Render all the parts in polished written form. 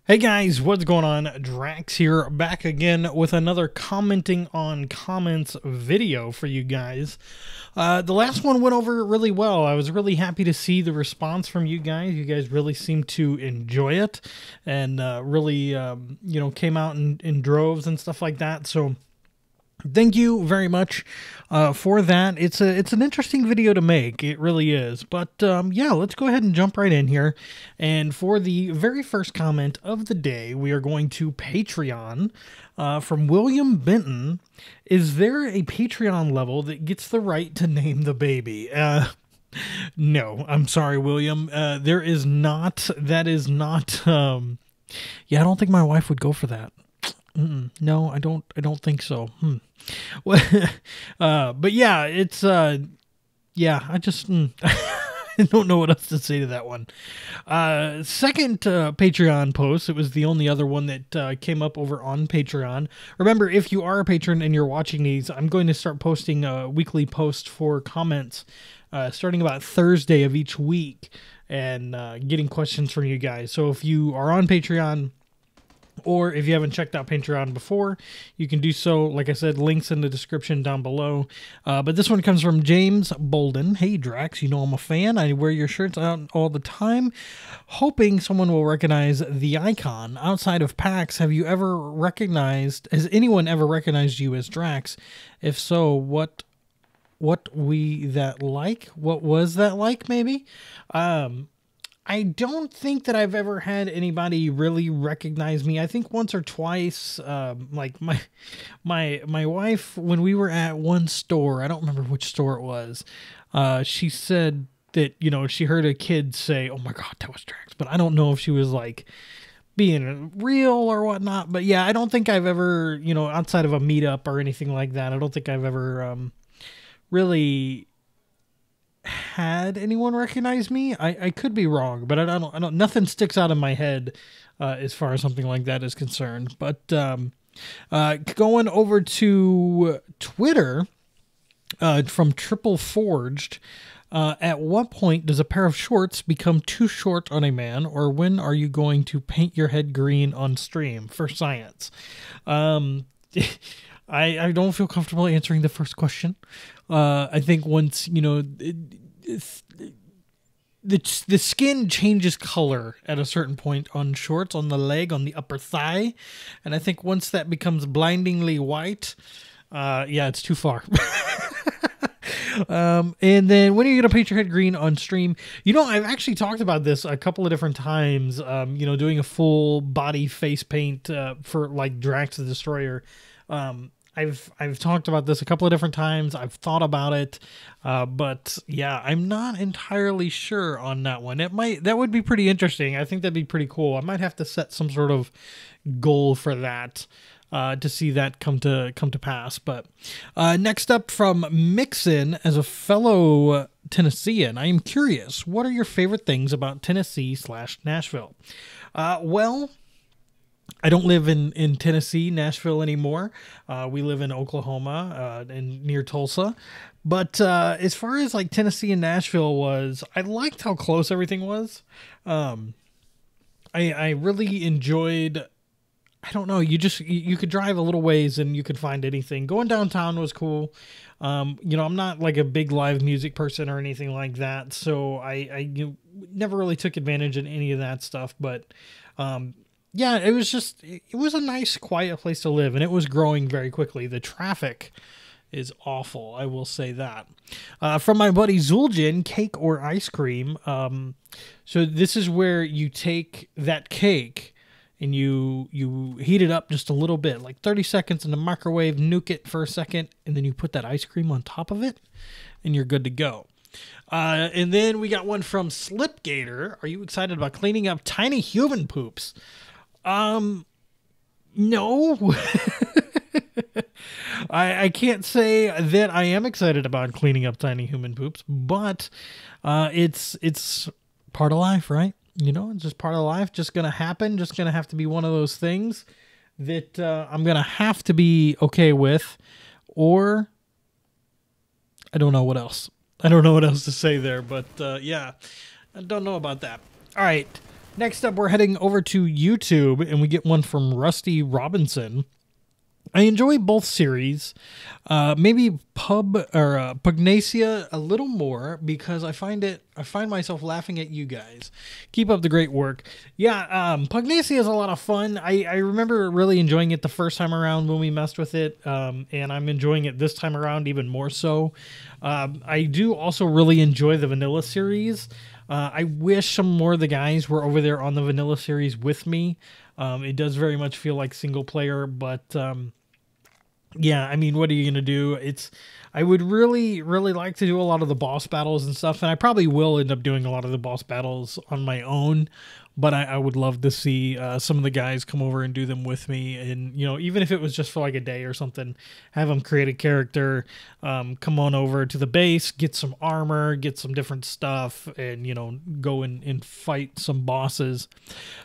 Hey guys, what's going on? Drax here, back again with another commenting on comments video for you guys. The last one went over really well. I was really happy to see the response from you guys. You guys really seemed to enjoy it and really, came out in droves and stuff like that. So thank you very much for that. It's an interesting video to make. It really is. But yeah, let's go ahead and jump right in here. And for the very first comment of the day, we are going to Patreon from William Benton. Is there a Patreon level that gets the right to name the baby? No, I'm sorry, William. There is not. That is not. Yeah, I don't think my wife would go for that. No, I don't think so. Well, but yeah, it's yeah, I just I don't know what else to say to that one. Second Patreon post, it was the only other one that came up over on Patreon. Remember, if you are a patron and you're watching these, I'm going to start posting a weekly post for comments starting about Thursday of each week and getting questions from you guys. So if you are on Patreon, or if you haven't checked out Patreon before, you can do so. Like I said, links in the description down below. But this one comes from James Bolden. Hey, Drax, you know I'm a fan. I wear your shirts out all the time. Hoping someone will recognize the icon. Outside of PAX, has anyone ever recognized you as Drax? If so, what was that like, maybe? I don't think that I've ever had anybody really recognize me. I think once or twice, like my wife, when we were at one store, I don't remember which store it was, she said that, she heard a kid say, "Oh my God, that was Drax." But I don't know if she was like being real or whatnot. But yeah, I don't think I've ever, outside of a meetup or anything like that, I don't think I've ever really had anyone recognize me. I could be wrong, but I don't nothing sticks out in my head as far as something like that is concerned. But going over to Twitter from Triple Forged, at what point does a pair of shorts become too short on a man, or when are you going to paint your head green on stream for science? I don't feel comfortable answering the first question. I think once, the skin changes color at a certain point on shorts, on the leg, on the upper thigh. And I think once that becomes blindingly white, yeah, it's too far. And then when are you going to paint your head green on stream? I've actually talked about this a couple of different times, doing a full body face paint for like Drax the Destroyer. I've talked about this a couple of different times. I've thought about it, but yeah, I'm not entirely sure on that one. That would be pretty interesting. I think that'd be pretty cool. I might have to set some sort of goal for that to see that come to pass. But next up from Mixin, as a fellow Tennessean, I am curious, what are your favorite things about Tennessee/Nashville? Well, I don't live in Tennessee, Nashville anymore. We live in Oklahoma and near Tulsa. But as far as like Tennessee and Nashville was, I liked how close everything was. I really enjoyed, I don't know, you could drive a little ways and you could find anything. Going downtown was cool. I'm not like a big live music person or anything like that, so I never really took advantage of any of that stuff. But yeah, it was a nice, quiet place to live, and it was growing very quickly. The traffic is awful, I will say that. From my buddy Zul'jin, cake or ice cream. So this is where you take that cake and you heat it up just a little bit, like 30 seconds in the microwave, nuke it for a second, and then you put that ice cream on top of it, and you're good to go. And then we got one from Slipgator. Are you excited about cleaning up tiny human poops? No. I can't say that I am excited about cleaning up tiny human poops, but it's part of life, right? It's just part of life. Just gonna happen. Just gonna have to be one of those things that I'm gonna have to be okay with, or I don't know what else. I don't know what else to say there, but yeah, I don't know about that. All right. Next up, we're heading over to YouTube, and we get one from Rusty Robinson. I enjoy both series, maybe Pugnacia a little more because I find myself laughing at you guys. Keep up the great work. Yeah, Pugnacia is a lot of fun. I remember really enjoying it the first time around when we messed with it, and I'm enjoying it this time around even more so. I do also really enjoy the vanilla series. I wish some more of the guys were over there on the vanilla series with me. It does very much feel like single player, but yeah, I mean, what are you going to do? I would really, really like to do a lot of the boss battles and stuff, and I probably will end up doing a lot of the boss battles on my own, but I would love to see some of the guys come over and do them with me, and, you know, even if it was just for like a day or something, have them create a character, come on over to the base, get some armor, get some different stuff, and, you know, go and fight some bosses.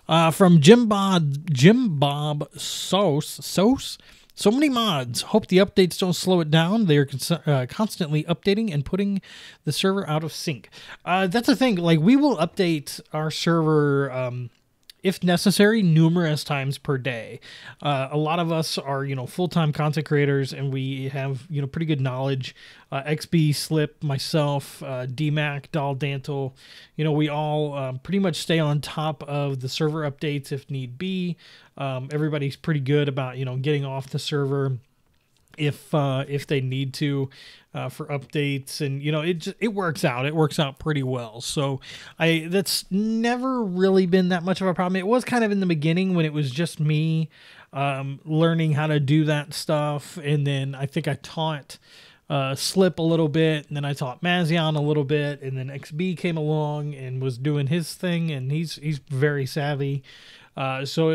From Jim Bob Sauce. So many mods. Hope the updates don't slow it down. They are constantly updating and putting the server out of sync. That's the thing. Like, we will update our server, if necessary, numerous times per day. A lot of us are, you know, full-time content creators, and we have, you know, pretty good knowledge. XB, Slip, myself, DMAC, Doll Dantle, you know, we all pretty much stay on top of the server updates if need be. Everybody's pretty good about, you know, getting off the server if they need to for updates, and, you know, it works out. It works out pretty well. So that's never really been that much of a problem. It was kind of in the beginning when it was just me learning how to do that stuff, and then I think I taught Slip a little bit, and then I taught Mazion a little bit, and then XB came along and was doing his thing, and he's very savvy. So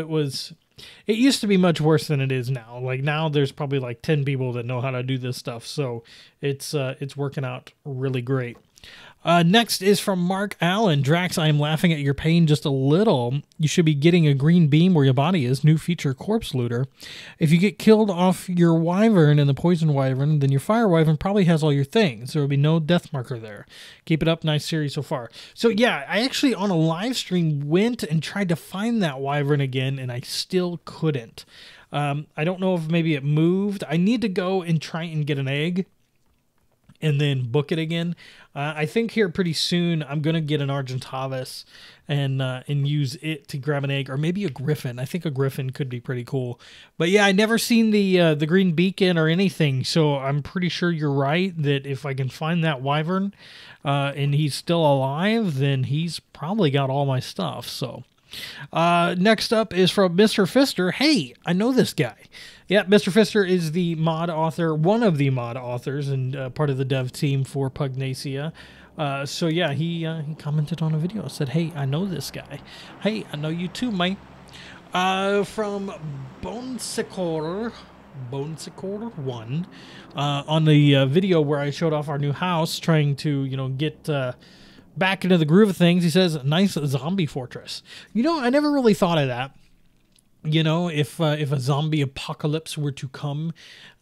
it used to be much worse than it is now. Like, now there's probably like 10 people that know how to do this stuff. So it's working out really great. Next is from Mark Allen. Drax, I am laughing at your pain just a little. You should be getting a green beam where your body is. New feature, Corpse Looter. If you get killed off your wyvern and the poison wyvern, then your fire wyvern probably has all your things. There will be no death marker there. Keep it up. Nice series so far. So yeah, I actually on a live stream went and tried to find that wyvern again, and I still couldn't. I don't know if maybe it moved. I need to go and try and get an egg and then book it again. I think here pretty soon I'm gonna get an Argentavis and use it to grab an egg, or maybe a griffin. I think a griffin could be pretty cool. But yeah, I never seen the green beacon or anything, so I'm pretty sure you're right that if I can find that wyvern and he's still alive, then he's probably got all my stuff. So next up is from Mr. Pfister. Hey, I know this guy. Yeah, Mr. Pfister is the mod author, one of the mod authors, and part of the dev team for Pugnacia. So yeah, he commented on a video, said, hey, I know this guy. Hey, I know you too, mate. From Bonesicor 1, on the video where I showed off our new house, trying to, you know, get back into the groove of things, he says, nice zombie fortress. You know, I never really thought of that. You know, if a zombie apocalypse were to come,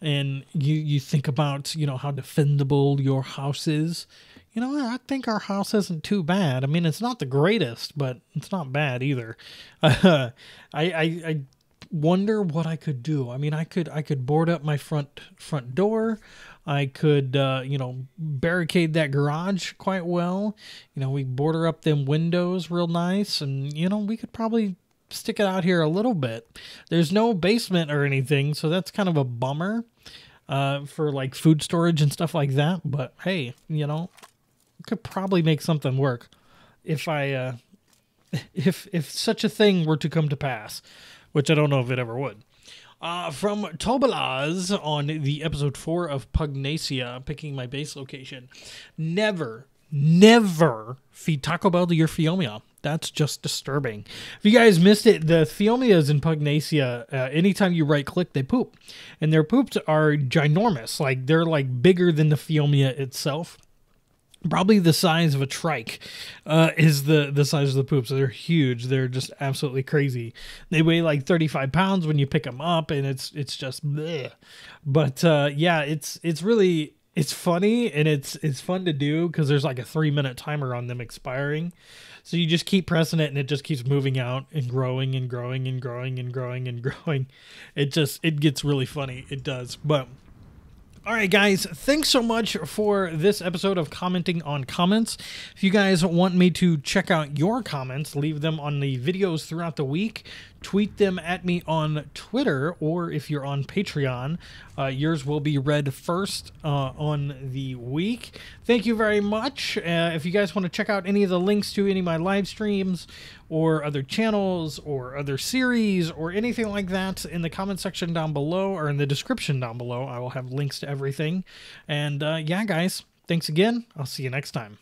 and you think about, you know, how defendable your house is, you know, I think our house isn't too bad. I mean, it's not the greatest, but it's not bad either. I wonder what I could do. I mean, I could board up my front door. I could, you know, barricade that garage quite well. You know, we border up them windows real nice, and, you know, we could probably stick it out here a little bit. There's no basement or anything, so that's kind of a bummer for like food storage and stuff like that. But hey, you know, could probably make something work if I if such a thing were to come to pass, which I don't know if it ever would. From Tobalaz on the episode 4 of Pugnacia, picking my base location. Never feed Taco Bell to your Phiomia. That's just disturbing. If you guys missed it, the Phiomias in Pugnacia, anytime you right-click, they poop. And their poops are ginormous. Like, they're, like, bigger than the Phiomia itself. Probably the size of a trike is the size of the poops. So they're huge. They're just absolutely crazy. They weigh like 35 pounds when you pick them up, and it's just bleh. But yeah, it's really... It's funny, and it's fun to do because there's like a 3-minute timer on them expiring. So you just keep pressing it and it just keeps moving out and growing and growing and growing and growing and growing. It gets really funny. It does. But all right, guys, thanks so much for this episode of Commenting on Comments. If you guys want me to check out your comments, leave them on the videos throughout the week. Tweet them at me on Twitter, or if you're on Patreon, yours will be read first on the week. Thank you very much. If you guys want to check out any of the links to any of my live streams or other channels or other series or anything like that, in the comment section down below or in the description down below, I will have links to everything. And yeah, guys, thanks again. I'll see you next time.